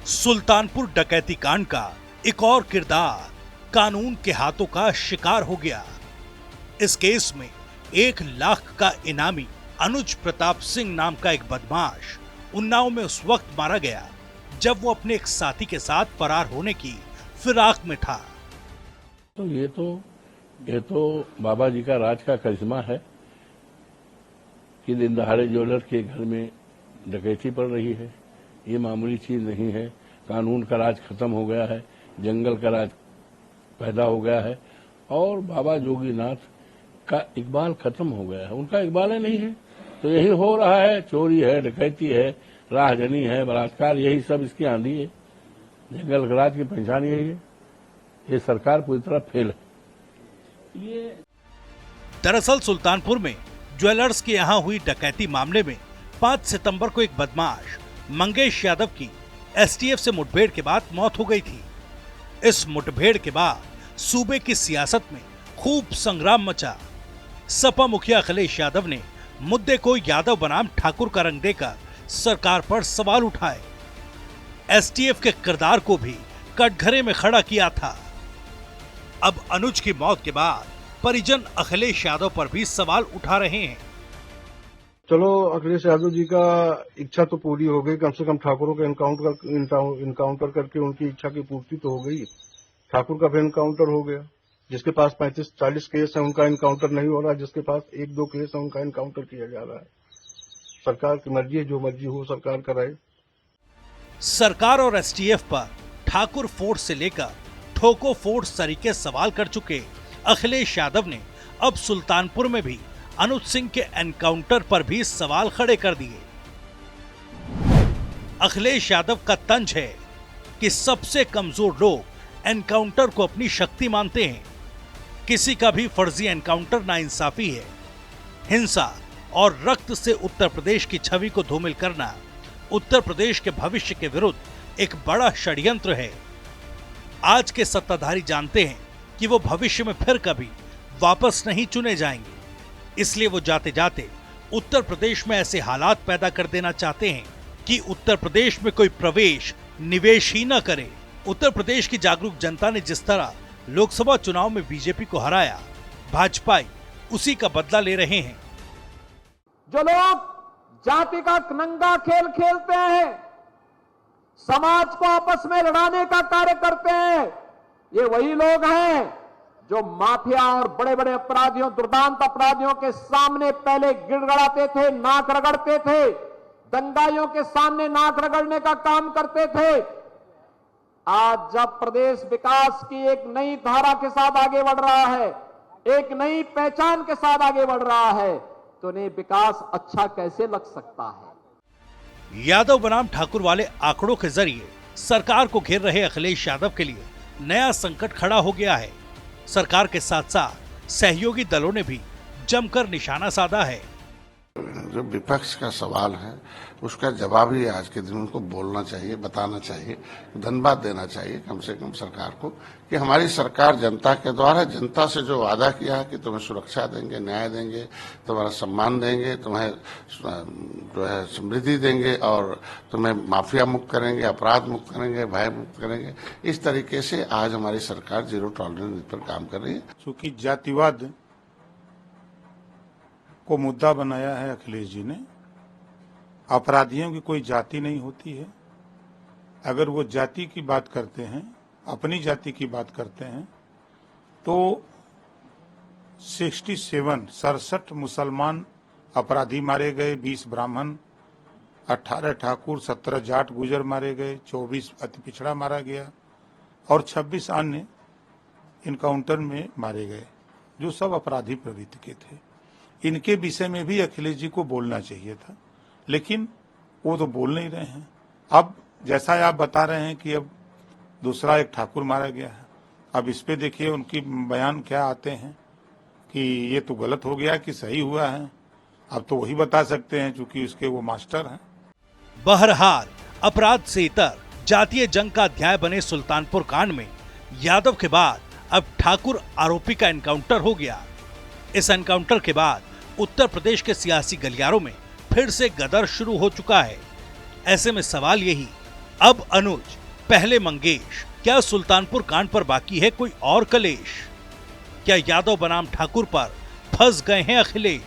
सुल्तानपुर डकैती कांड का एक और किरदार कानून के हाथों का शिकार हो गया। इस केस में 1 लाख का इनामी अनुज प्रताप सिंह नाम का एक बदमाश उन्नाव में उस वक्त मारा गया जब वो अपने एक साथी के साथ फरार होने की फिराक में था। तो ये तो बाबा जी का राज का करिश्मा है कि दिन दहाड़े ज्वेलर के घर में डकैती पड़ रही है। ये मामूली चीज नहीं है। कानून का राज खत्म हो गया है, जंगल का राज पैदा हो गया है और बाबा जोगीनाथ का इकबाल खत्म हो गया है। उनका इकबाल ही नहीं है तो यही हो रहा है। चोरी है, डकैती है, राहजनी है, बलात्कार, यही सब इसकी आंधी है। जंगल का राज की पहचान यही है। ये सरकार पूरी तरह फेल है। दरअसल सुल्तानपुर में ज्वेलर्स के यहाँ हुई डकैती मामले में 5 सितंबर को एक बदमाश मंगेश यादव की एसटीएफ से मुठभेड़ के बाद मौत हो गई थी। इस मुठभेड़ के बाद सूबे की सियासत में खूब संग्राम मचा। सपा मुखिया अखिलेश यादव ने मुद्दे को यादव बनाम ठाकुर का रंग देकर सरकार पर सवाल उठाए। एसटीएफ के किरदार को भी कटघरे में खड़ा किया था। अब अनुज की मौत के बाद परिजन अखिलेश यादव पर भी सवाल उठा रहे हैं। चलो, अखिलेश यादव जी का इच्छा तो पूरी हो गई। कम से कम ठाकुरों का इनकाउंटर करके उनकी इच्छा की पूर्ति तो हो गई। ठाकुर का भी इनकाउंटर हो गया। जिसके पास 35-40 केस है उनका इनकाउंटर नहीं हो रहा। जिसके पास 1-2 केस है उनका इनकाउंटर किया जा रहा है। सरकार की मर्जी है, जो मर्जी हो सरकार कराए। सरकार और एसटीएफ पर ठाकुर फोर्स से लेकर ठोको फोर्स तरीके सवाल कर चुके अखिलेश यादव ने अब सुल्तानपुर में भी अनुज सिंह के एनकाउंटर पर भी सवाल खड़े कर दिए। अखिलेश यादव का तंज है कि सबसे कमजोर लोग एनकाउंटर को अपनी शक्ति मानते हैं। किसी का भी फर्जी एनकाउंटर नाइंसाफी है। हिंसा और रक्त से उत्तर प्रदेश की छवि को धूमिल करना उत्तर प्रदेश के भविष्य के विरुद्ध एक बड़ा षड्यंत्र है। आज के सत्ताधारी जानते हैं कि वो भविष्य में फिर कभी वापस नहीं चुने जाएंगे। इसलिए वो जाते जाते उत्तर प्रदेश में ऐसे हालात पैदा कर देना चाहते हैं कि उत्तर प्रदेश में कोई प्रवेश निवेश ही न करे। उत्तर प्रदेश की जागरूक जनता ने जिस तरह लोकसभा चुनाव में बीजेपी को हराया, भाजपाई उसी का बदला ले रहे हैं। जो लोग जाति का नंगा खेल खेलते हैं, समाज को आपस में लड़ाने का कार्य करते हैं, ये वही लोग हैं जो माफिया और बड़े बड़े अपराधियों, दुर्दांत अपराधियों के सामने पहले गिड़गड़ाते थे, नाक रगड़ते थे, दंगाइयों के सामने नाक रगड़ने का काम करते थे। आज जब प्रदेश विकास की एक नई धारा के साथ आगे बढ़ रहा है, एक नई पहचान के साथ आगे बढ़ रहा है, तो उन्हें विकास अच्छा कैसे लग सकता है। यादव बनाम ठाकुर वाले आंकड़ों के जरिए सरकार को घेर रहे अखिलेश यादव के लिए नया संकट खड़ा हो गया है। सरकार के साथ साथ सहयोगी दलों ने भी जमकर निशाना साधा है। जो विपक्ष का सवाल है उसका जवाब ही आज के दिन उनको बोलना चाहिए, बताना चाहिए, धन्यवाद देना चाहिए कम से कम सरकार को कि हमारी सरकार जनता के द्वारा, जनता से जो वादा किया है कि तुम्हें सुरक्षा देंगे, न्याय देंगे, तुम्हारा सम्मान देंगे, तुम्हें जो है समृद्धि देंगे और तुम्हें माफिया मुक्त करेंगे, अपराध मुक्त करेंगे, भय मुक्त करेंगे। इस तरीके से आज हमारी सरकार जीरो टॉलरेंस पर काम कर रही है। चूंकि जातिवाद को मुद्दा बनाया है अखिलेश जी ने। अपराधियों की कोई जाति नहीं होती है। अगर वो जाति की बात करते हैं, अपनी जाति की बात करते हैं, तो 67 मुसलमान अपराधी मारे गए, 20 ब्राह्मण, 18 ठाकुर, 17 जाट गुजर मारे गए, 24 अति पिछड़ा मारा गया और 26 अन्य इनकाउंटर में मारे गए, जो सब अपराधी प्रवृत्ति के थे। इनके विषय में भी अखिलेश जी को बोलना चाहिए था, लेकिन वो तो बोल नहीं रहे हैं। अब जैसा आप बता रहे हैं कि अब दूसरा एक ठाकुर मारा गया है, अब इस पे देखिए उनकी बयान क्या आते हैं कि ये तो गलत हो गया कि सही हुआ है। अब तो वही बता सकते हैं चूंकि उसके वो मास्टर हैं। बहरहाल अपराध से इतर जातीय जंग का अध्याय बने सुल्तानपुर कांड में यादव के बाद अब ठाकुर आरोपी का एनकाउंटर हो गया। इस एनकाउंटर के बाद उत्तर प्रदेश के सियासी गलियारों में फिर से गदर शुरू हो चुका है। ऐसे में सवाल यही अब अनुज, पहले मंगेश। क्या सुल्तानपुर कांड पर बाकी है कोई और कलेश? क्या यादव बनाम ठाकुर पर फंस गए हैं अखिलेश?